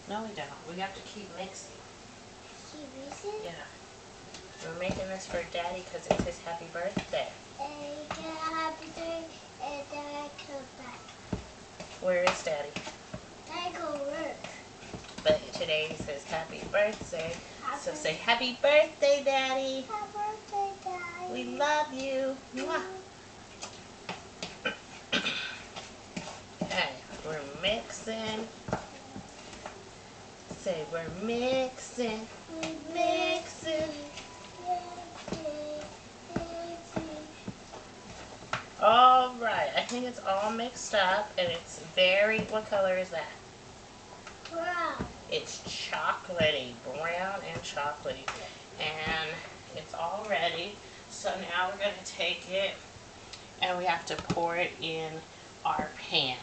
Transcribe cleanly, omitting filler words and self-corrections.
No, we don't. We have to keep mixing. Keep mixing? Yeah. We're making this for Daddy because it's his happy birthday. And get a happy day, and then I come back. Where is Daddy? I go work. But today is his happy birthday. So Happy- say happy birthday, Daddy. Happy birthday, Daddy. We love you. Mwah. Okay, we're mixing. Say we're mixing. Mixing. All right, I think it's all mixed up and it's very, what color is that? Brown. It's chocolatey, brown and chocolatey. And it's all ready. So now we're going to take it and we have to pour it in our pan.